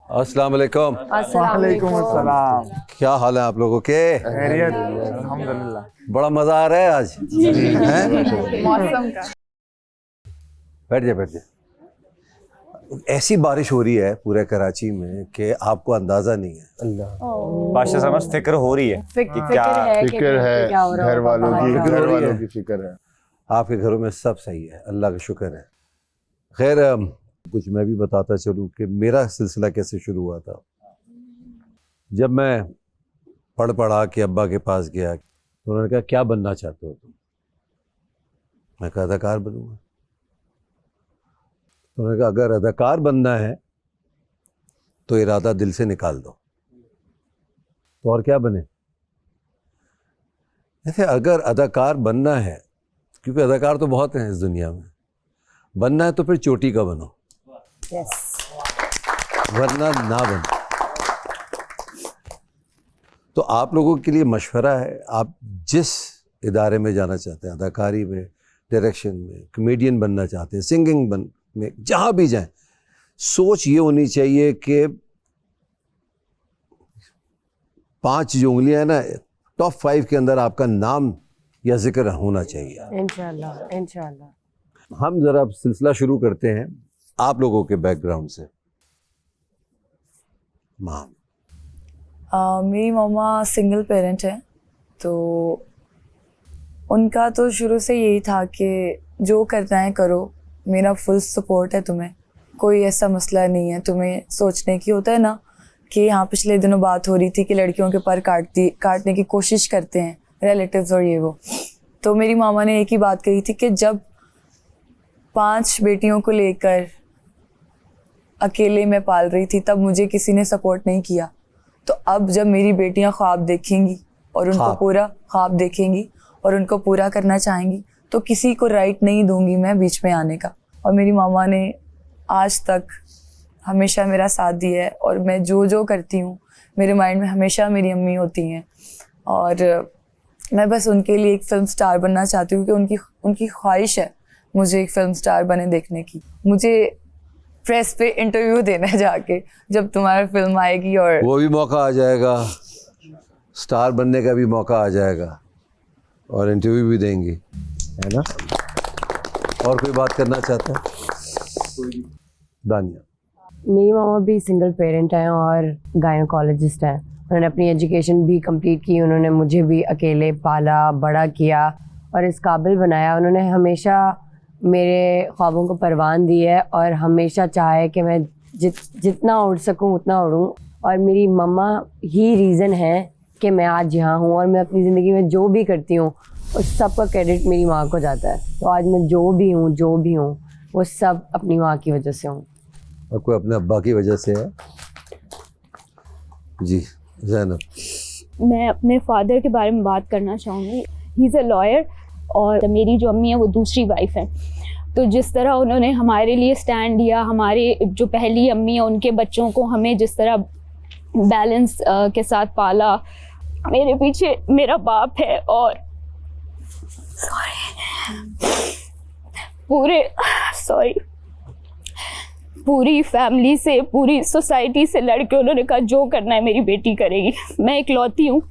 अस्सलाम वालेकुम। वालेकुम अस्सलाम। क्या हाल है आप लोगों के? खैरियत अल्हम्दुलिल्लाह। बड़ा मजा आ रहा है आज हैं? मौसम का बैठ जाए। ऐसी बारिश हो रही है पूरे कराची में कि आपको अंदाजा नहीं है। अल्लाह बादशाह समझ फिक्र हो रही है कि क्या फिक्र है, घर वालों की फिक्र है। आपके घरों में सब सही है, अल्लाह का शुक्र है। खैर कुछ मैं भी बताता चलूँ कि मेरा सिलसिला कैसे शुरू हुआ था। जब मैं पढ़ा के अब्बा के पास गया तो उन्होंने कहा क्या बनना चाहते हो तुम? मैं कहा अदाकार बनूंगा। तो उन्होंने कहा अगर अदाकार बनना है तो इरादा दिल से निकाल दो, तो और क्या बने? ऐसे अगर अदाकार बनना है, क्योंकि अदाकार तो बहुत हैं इस दुनिया में, बनना है तो फिर चोटी का बनो, वरना ना बनो। तो आप लोगों के लिए मशवरा है, आप जिस इदारे में जाना चाहते हैं, अदाकारी में, डायरेक्शन में, कॉमेडियन बनना चाहते हैं, सिंगिंग में, जहाँ भी जाएं, सोच ये होनी चाहिए कि 5 जो उंगलियां हैं ना, टॉप 5 के अंदर आपका नाम या जिक्र होना चाहिए। इंशाल्लाह। हम ज़रा सिलसिला शुरू करते हैं आप लोगों के बैकग्राउंड से। माँ मेरी मम्मा सिंगल पेरेंट है, तो उनका तो शुरू से यही था कि जो करना है करो, मेरा फुल सपोर्ट है तुम्हें, कोई ऐसा मसला नहीं है तुम्हें सोचने की। होता है ना कि यहाँ पिछले दिनों बात हो रही थी कि लड़कियों के पर काटने की कोशिश करते हैं रिलेटिव्स और ये वो। तो मेरी मामा ने एक ही बात कही थी कि जब 5 बेटियों को लेकर अकेले मैं पाल रही थी तब मुझे किसी ने सपोर्ट नहीं किया। तो अब जब मेरी बेटियां ख्वाब देखेंगी और उनको पूरा ख्वाब देखेंगी और उनको पूरा करना चाहेंगी तो किसी को राइट नहीं दूंगी मैं बीच में आने का। और मेरी मामा ने आज तक हमेशा मेरा साथ दिया है और मैं जो करती हूँ मेरे माइंड में हमेशा मेरी अम्मी होती हैं। और मैं बस उनके लिए एक फिल्म स्टार बनना चाहती हूँ कि उनकी ख्वाहिश है मुझे एक फिल्म स्टार बने देखने की। मुझे प्रेस पे इंटरव्यू देना है जाके जब तुम्हारी फिल्म आएगी, और वो भी मौका आ जाएगा, स्टार बनने का भी मौका आ जाएगा और इंटरव्यू भी देंगी, है ना? और कोई बात करना चाहता है? दानिया। मेरी मामा भी सिंगल पेरेंट हैं और गायनोकोलॉजिस्ट हैं। उन्होंने अपनी एजुकेशन भी कंप्लीट की, उन्होंने मुझे भी अकेले पाला, बड़ा किया और इस काबिल बनाया। उन्होंने हमेशा मेरे ख्वाबों को परवान दी है और हमेशा चाहे कि मैं जितना उड़ सकूं उतना उड़ूं। और मेरी मम्मा ही रीज़न है कि मैं आज यहाँ हूँ और मैं अपनी ज़िंदगी में जो भी करती हूँ उस सब का क्रेडिट मेरी माँ को जाता है। तो आज मैं जो भी हूँ वो सब अपनी माँ की वजह से हूँ। और कोई अपने अब्बा की वजह से है? जी ज़ैनब। मैं अपने फादर के बारे में बात करना चाहूँगी। ही इज़ अ लॉयर और मेरी जो अम्मी है वो दूसरी वाइफ है। तो जिस तरह उन्होंने हमारे लिए स्टैंड लिया, हमारे जो पहली अम्मी है उनके बच्चों को हमें जिस तरह बैलेंस के साथ पाला, मेरे पीछे मेरा बाप है और पूरी फैमिली से, पूरी सोसाइटी से लड़के उन्होंने कहा जो करना है मेरी बेटी करेगी। मैं इकलौती हूँ,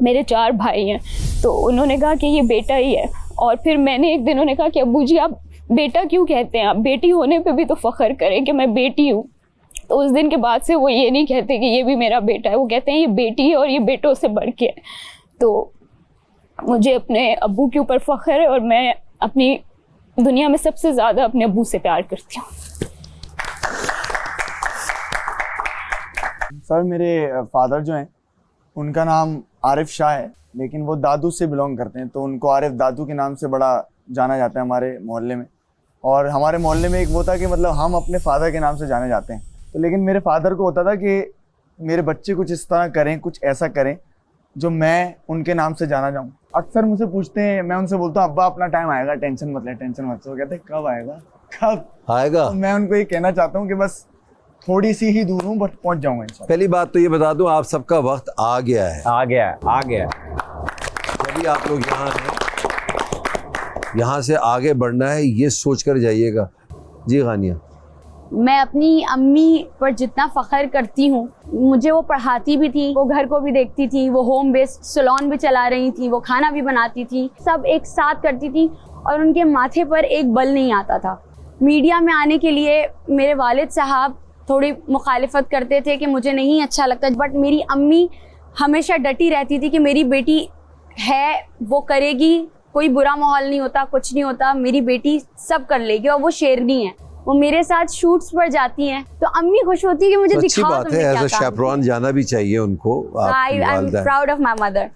मेरे 4 भाई हैं, तो उन्होंने कहा कि ये बेटा ही है। और फिर मैंने एक दिन उन्हें कहा कि अब्बू जी आप बेटा क्यों कहते हैं, आप बेटी होने पे भी तो फ़ख्र करें कि मैं बेटी हूँ। तो उस दिन के बाद से वो ये नहीं कहते कि ये भी मेरा बेटा है, वो कहते हैं ये बेटी है और ये बेटों से बढ़ के है। तो मुझे अपने अब्बू के ऊपर फ़ख्र है और मैं अपनी दुनिया में सबसे ज़्यादा अपने अब्बू से प्यार करती हूँ। सर मेरे फादर जो हैं उनका नाम आरिफ शाह है, लेकिन वो दादू से बिलोंग करते हैं, तो उनको आरिफ दादू के नाम से बड़ा जाना जाता है हमारे मोहल्ले में। और हमारे मोहल्ले में एक वो था कि मतलब हम अपने फादर के नाम से जाने जाते हैं। तो लेकिन मेरे फादर को होता था कि मेरे बच्चे कुछ इस तरह करें, कुछ ऐसा करें जो मैं उनके नाम से जाना जाऊँ। अक्सर मुझसे पूछते हैं, मैं उनसे बोलता हूँ अब्बा अपना टाइम आएगा, टेंशन मत ले, टेंशन मत। वो कहते हैं कब आएगा, कब आएगा? तो मैं उनको ये कहना चाहता हूँ कि बस थोड़ी सी ही दूर हूँ बट पहुँच जाऊँगा इंशाल्लाह। पहली बात तो ये बता दूं, आप सबका वक्त आ गया है। जब भी आप लोग यहाँ हैं, यहाँ से आगे बढ़ना है ये सोच कर जाइएगा। जी गानिया। मैं अपनी अम्मी पर जितना फ़ख्र करती हूँ, मुझे वो पढ़ाती भी थी, वो घर को भी देखती थी, वो होम बेस्ड सैलून भी चला रही थी, वो खाना भी बनाती थी, सब एक साथ करती थी और उनके माथे पर एक बल नहीं आता था। मीडिया में आने के लिए मेरे वालिद साहब थोड़ी मुखालिफत करते थे कि मुझे नहीं अच्छा लगता, बट मेरी अम्मी हमेशा डटी रहती थी कि मेरी बेटी है, वो करेगी, कोई बुरा माहौल नहीं होता, कुछ नहीं होता, मेरी बेटी सब कर लेगी। और वो शेरनी है, वो मेरे साथ शूट्स पर जाती हैं तो अम्मी खुश होती है कि मुझे अच्छी दिखाओ बात तुमने है, क्या एज अ काम शैपरॉन जाना भी चाहिए उनको। I am proud of my mother.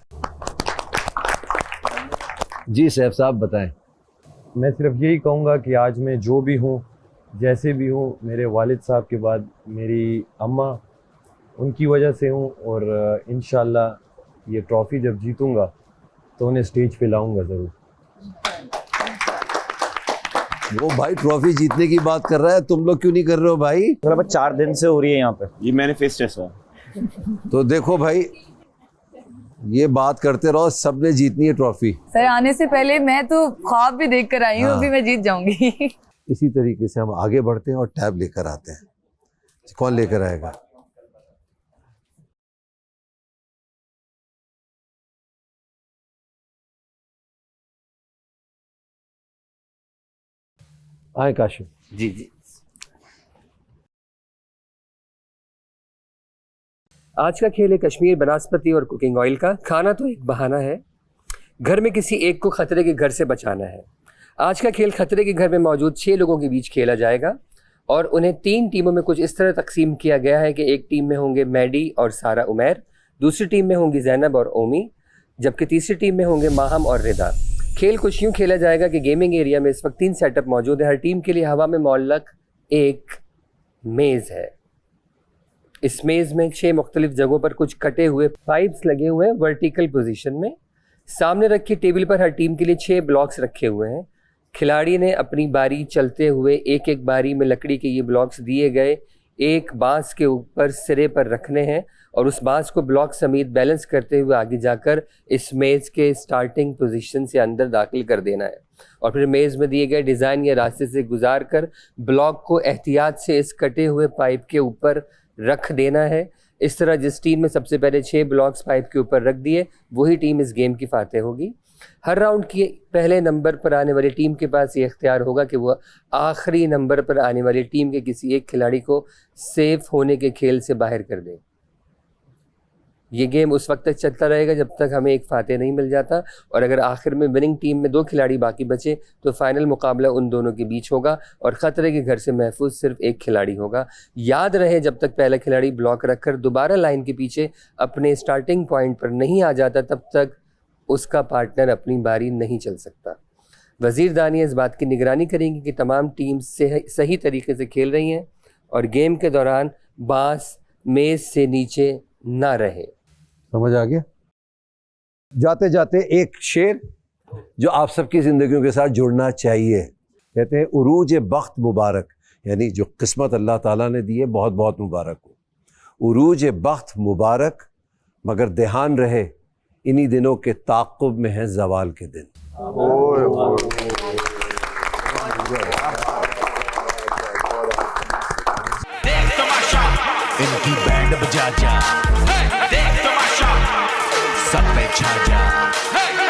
जी सैफ साहब बताएं। मैं सिर्फ यही कहूँगा कि आज मैं जो भी हूँ, जैसे भी हूँ, मेरे वालिद साहब के बाद मेरी अम्मा, उनकी वजह से हूँ। और इंशाल्लाह ये ट्रॉफ़ी जब जीतूँगा तो उन्हें स्टेज पे लाऊंगा ज़रूर। वो भाई ट्रॉफी जीतने की बात कर रहा है, तुम लोग क्यों नहीं कर रहे हो भाई? मतलब 4 दिन से हो रही है यहाँ पे, ये मैनिफेस्ट है सर। तो देखो भाई, ये बात करते रहो, सबने जीतनी है ट्रॉफी। सर आने से पहले मैं तो ख्वाब भी देख कर आई हूँ, हाँ। अभी मैं जीत जाऊंगी। इसी तरीके से हम आगे बढ़ते हैं और टैब लेकर आते हैं। कौन लेकर आएगा? आए काशिफ। जी जी। आज का खेल है कश्मीर बनास्पति और कुकिंग ऑयल का। खाना तो एक बहाना है, घर में किसी एक को खतरे के घर से बचाना है। आज का खेल खतरे के घर में मौजूद 6 लोगों के बीच खेला जाएगा और उन्हें 3 टीमों में कुछ इस तरह तकसीम किया गया है कि एक टीम में होंगे मैडी और सारा उमैर, दूसरी टीम में होंगी जैनब और ओमी, जबकि तीसरी टीम में होंगे माहम और रिदा। खेल कुछ यूँ खेला जाएगा कि गेमिंग एरिया में इस वक्त 3 सेटअप मौजूद है। हर टीम के लिए हवा में मुअल्लक एक मेज़ है। इस मेज़ में 6 मुख्तलिफ जगहों पर कुछ कटे हुए पाइप्स लगे हुए हैं वर्टिकल पोजीशन में। सामने रखी टेबल पर हर टीम के लिए 6 ब्लॉक्स रखे हुए हैं। खिलाड़ी ने अपनी बारी चलते हुए एक एक बारी में लकड़ी के ये ब्लॉक्स दिए गए एक बांस के ऊपर सिरे पर रखने हैं और उस बांस को ब्लॉक समेत बैलेंस करते हुए आगे जाकर इस मेज़ के स्टार्टिंग पोजीशन से अंदर दाखिल कर देना है और फिर मेज़ में दिए गए डिज़ाइन या रास्ते से गुजार कर ब्लॉक को एहतियात से इस कटे हुए पाइप के ऊपर रख देना है। इस तरह जिस टीम में सबसे पहले 6 ब्लॉक्स पाइप के ऊपर रख दिए वही टीम इस गेम की फातेह होगी। हर राउंड के पहले नंबर पर आने वाली टीम के पास ये इख्तियार होगा कि वह आखिरी नंबर पर आने वाली टीम के किसी एक खिलाड़ी को सेफ होने के खेल से बाहर कर दे। ये गेम उस वक्त तक चलता रहेगा जब तक हमें एक फातेह नहीं मिल जाता और अगर आखिर में विनिंग टीम में 2 खिलाड़ी बाकी बचे तो फाइनल मुकाबला उन दोनों के बीच होगा और ख़तरे के घर से महफूज सिर्फ एक खिलाड़ी होगा। याद रहे, जब तक पहला खिलाड़ी ब्लॉक रखकर दोबारा लाइन के पीछे अपने स्टार्टिंग पॉइंट पर नहीं आ जाता तब तक उसका पार्टनर अपनी बारी नहीं चल सकता। वज़ीर दानिया इस बात की निगरानी करेंगी कि तमाम टीम सही तरीके से खेल रही हैं और गेम के दौरान बांस मेज़ से नीचे ना रहे। समझ आ गया? जाते जाते एक शेर जो आप सबकी ज़िंदगियों के साथ जुड़ना चाहिए। कहते हैं उरूज बख्त मुबारक, यानी जो किस्मत अल्लाह ताला ने दी है बहुत बहुत मुबारक हो। उरूज बख्त मुबारक, मगर ध्यान रहे इन्हीं दिनों के ताक़ुब में है ज़वाल के दिन। इनकी बैंड बजा जा, देख तमाशा, सब पे छा जा।